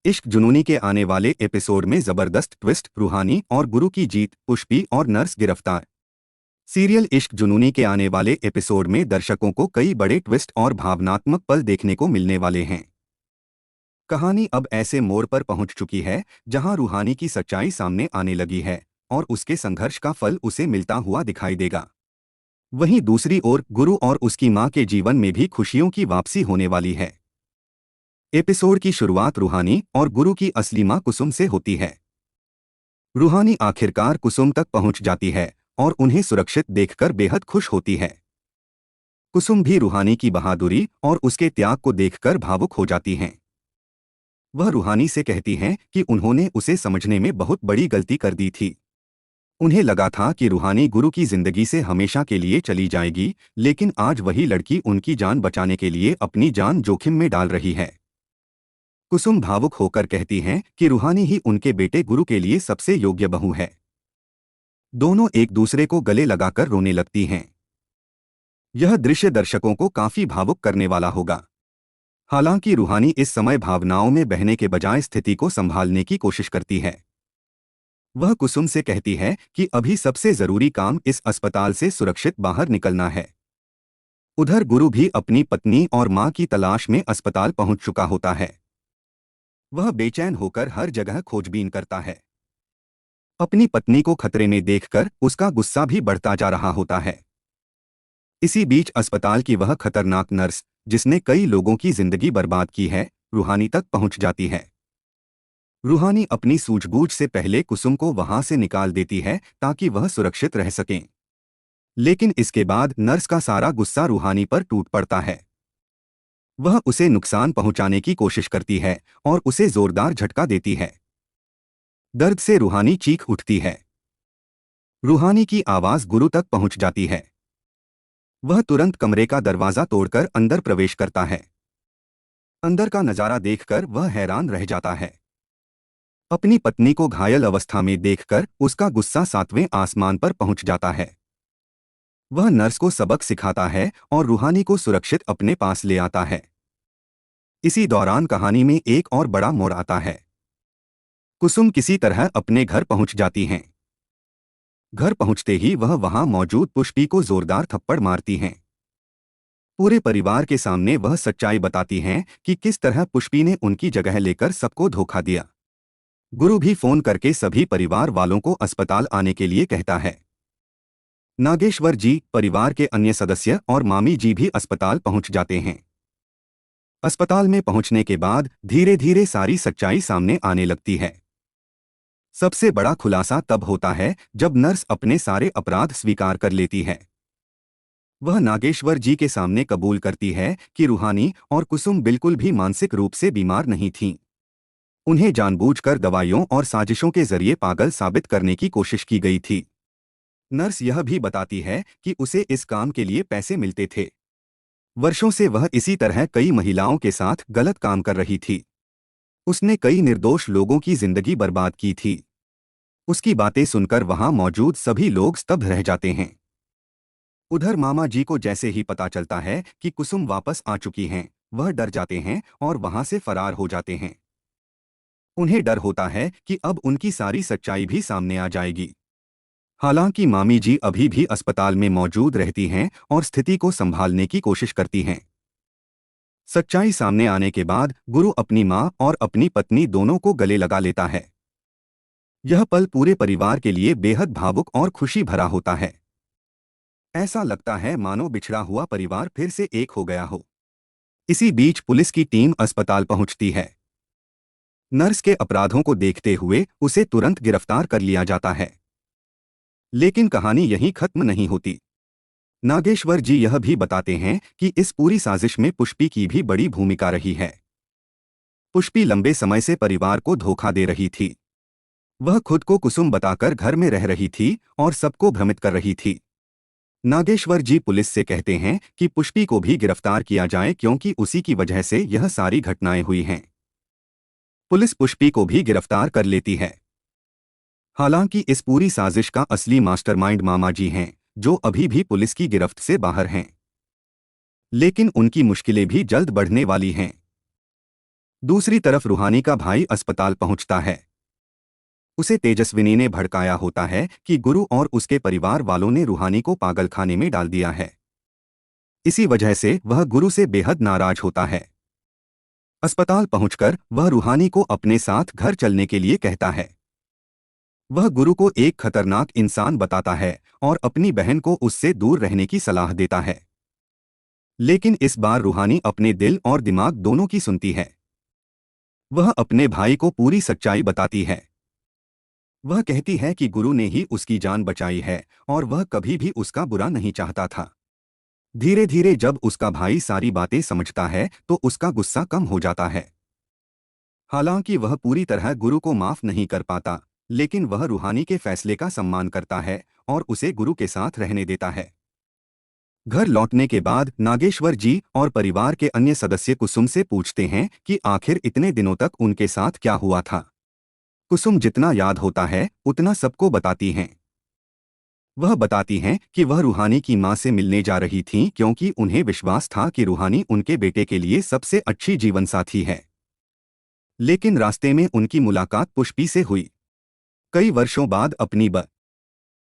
इश्क जुनूनी के आने वाले एपिसोड में जबरदस्त ट्विस्ट, रूहानी और गुरु की जीत, पुष्पी और नर्स गिरफ्तार। सीरियल इश्क जुनूनी के आने वाले एपिसोड में दर्शकों को कई बड़े ट्विस्ट और भावनात्मक पल देखने को मिलने वाले हैं। कहानी अब ऐसे मोड़ पर पहुंच चुकी है जहां रूहानी की सच्चाई सामने आने लगी है और उसके संघर्ष का फल उसे मिलता हुआ दिखाई देगा। वहीं दूसरी ओर गुरु और उसकी मां के जीवन में भी खुशियों की वापसी होने वाली है। एपिसोड की शुरुआत रूहानी और गुरु की असली मां कुसुम से होती है। रूहानी आखिरकार कुसुम तक पहुंच जाती है और उन्हें सुरक्षित देखकर बेहद खुश होती है। कुसुम भी रूहानी की बहादुरी और उसके त्याग को देखकर भावुक हो जाती हैं। वह रूहानी से कहती हैं कि उन्होंने उसे समझने में बहुत बड़ी गलती कर दी थी। उन्हें लगा था कि रूहानी गुरु की जिंदगी से हमेशा के लिए चली जाएगी, लेकिन आज वही लड़की उनकी जान बचाने के लिए अपनी जान जोखिम में डाल रही है। कुसुम भावुक होकर कहती हैं कि रूहानी ही उनके बेटे गुरु के लिए सबसे योग्य बहू है। दोनों एक दूसरे को गले लगाकर रोने लगती हैं। यह दृश्य दर्शकों को काफी भावुक करने वाला होगा। हालांकि रूहानी इस समय भावनाओं में बहने के बजाय स्थिति को संभालने की कोशिश करती है। वह कुसुम से कहती है कि अभी सबसे जरूरी काम इस अस्पताल से सुरक्षित बाहर निकलना है। उधर गुरु भी अपनी पत्नी और मां की तलाश में अस्पताल पहुंच चुका होता है। वह बेचैन होकर हर जगह खोजबीन करता है। अपनी पत्नी को खतरे में देखकर उसका गुस्सा भी बढ़ता जा रहा होता है। इसी बीच अस्पताल की वह खतरनाक नर्स, जिसने कई लोगों की जिंदगी बर्बाद की है, रूहानी तक पहुंच जाती है। रूहानी अपनी सूझबूझ से पहले कुसुम को वहां से निकाल देती है ताकि वह सुरक्षित रह सकें। लेकिन इसके बाद नर्स का सारा गुस्सा रूहानी पर टूट पड़ता है। वह उसे नुकसान पहुंचाने की कोशिश करती है और उसे जोरदार झटका देती है। दर्द से रूहानी चीख उठती है। रूहानी की आवाज गुरु तक पहुंच जाती है। वह तुरंत कमरे का दरवाजा तोड़कर अंदर प्रवेश करता है। अंदर का नजारा देखकर वह हैरान रह जाता है। अपनी पत्नी को घायल अवस्था में देखकर उसका गुस्सा 7वें आसमान पर पहुंच जाता है। वह नर्स को सबक सिखाता है और रूहानी को सुरक्षित अपने पास ले आता है। इसी दौरान कहानी में एक और बड़ा मोड़ आता है। कुसुम किसी तरह अपने घर पहुंच जाती हैं। घर पहुंचते ही वह वहां मौजूद पुष्पी को जोरदार थप्पड़ मारती हैं। पूरे परिवार के सामने वह सच्चाई बताती हैं कि किस तरह पुष्पी ने उनकी जगह लेकर सबको धोखा दिया। गुरु भी फोन करके सभी परिवार वालों को अस्पताल आने के लिए कहता है। नागेश्वर जी, परिवार के अन्य सदस्य और मामी जी भी अस्पताल पहुंच जाते हैं। अस्पताल में पहुंचने के बाद धीरे धीरे सारी सच्चाई सामने आने लगती है। सबसे बड़ा खुलासा तब होता है जब नर्स अपने सारे अपराध स्वीकार कर लेती है। वह नागेश्वर जी के सामने कबूल करती है कि रूहानी और कुसुम बिल्कुल भी मानसिक रूप से बीमार नहीं थीं। उन्हें जानबूझकर दवाइयों और साजिशों के जरिए पागल साबित करने की कोशिश की गई थी। नर्स यह भी बताती है कि उसे इस काम के लिए पैसे मिलते थे। वर्षों से वह इसी तरह कई महिलाओं के साथ गलत काम कर रही थी। उसने कई निर्दोष लोगों की जिंदगी बर्बाद की थी। उसकी बातें सुनकर वहां मौजूद सभी लोग स्तब्ध रह जाते हैं। उधर मामा जी को जैसे ही पता चलता है कि कुसुम वापस आ चुकी हैं, वह डर जाते हैं और वहां से फरार हो जाते हैं। उन्हें डर होता है कि अब उनकी सारी सच्चाई भी सामने आ जाएगी। हालांकि मामी जी अभी भी अस्पताल में मौजूद रहती हैं और स्थिति को संभालने की कोशिश करती हैं। सच्चाई सामने आने के बाद गुरु अपनी मां और अपनी पत्नी दोनों को गले लगा लेता है। यह पल पूरे परिवार के लिए बेहद भावुक और खुशी भरा होता है। ऐसा लगता है मानो बिछड़ा हुआ परिवार फिर से एक हो गया हो। इसी बीच पुलिस की टीम अस्पताल पहुंचती है। नर्स के अपराधों को देखते हुए उसे तुरंत गिरफ्तार कर लिया जाता है। लेकिन कहानी यहीं खत्म नहीं होती। नागेश्वर जी यह भी बताते हैं कि इस पूरी साजिश में पुष्पी की भी बड़ी भूमिका रही है। पुष्पी लंबे समय से परिवार को धोखा दे रही थी। वह खुद को कुसुम बताकर घर में रह रही थी और सबको भ्रमित कर रही थी। नागेश्वर जी पुलिस से कहते हैं कि पुष्पी को भी गिरफ्तार किया जाए क्योंकि उसी की वजह से यह सारी घटनाएं हुई हैं। पुलिस पुष्पी को भी गिरफ्तार कर लेती है। हालांकि इस पूरी साजिश का असली मास्टरमाइंड मामा जी हैं, जो अभी भी पुलिस की गिरफ्त से बाहर हैं। लेकिन उनकी मुश्किलें भी जल्द बढ़ने वाली हैं। दूसरी तरफ रूहानी का भाई अस्पताल पहुंचता है। उसे तेजस्विनी ने भड़काया होता है कि गुरु और उसके परिवार वालों ने रूहानी को पागलखाने में डाल दिया है। इसी वजह से वह गुरु से बेहद नाराज होता है। अस्पताल पहुंचकर वह रूहानी को अपने साथ घर चलने के लिए कहता है। वह गुरु को एक खतरनाक इंसान बताता है और अपनी बहन को उससे दूर रहने की सलाह देता है। लेकिन इस बार रूहानी अपने दिल और दिमाग दोनों की सुनती है। वह अपने भाई को पूरी सच्चाई बताती है। वह कहती है कि गुरु ने ही उसकी जान बचाई है और वह कभी भी उसका बुरा नहीं चाहता था। धीरे धीरे जब उसका भाई सारी बातें समझता है तो उसका गुस्सा कम हो जाता है। हालांकि वह पूरी तरह गुरु को माफ नहीं कर पाता, लेकिन वह रूहानी के फैसले का सम्मान करता है और उसे गुरु के साथ रहने देता है। घर लौटने के बाद नागेश्वर जी और परिवार के अन्य सदस्य कुसुम से पूछते हैं कि आखिर इतने दिनों तक उनके साथ क्या हुआ था। कुसुम जितना याद होता है उतना सबको बताती हैं। वह बताती हैं कि वह रूहानी की मां से मिलने जा रही थीं क्योंकि उन्हें विश्वास था कि रूहानी उनके बेटे के लिए सबसे अच्छी जीवनसाथी है। लेकिन रास्ते में उनकी मुलाकात पुष्पी से हुई। कई वर्षों बाद अपनी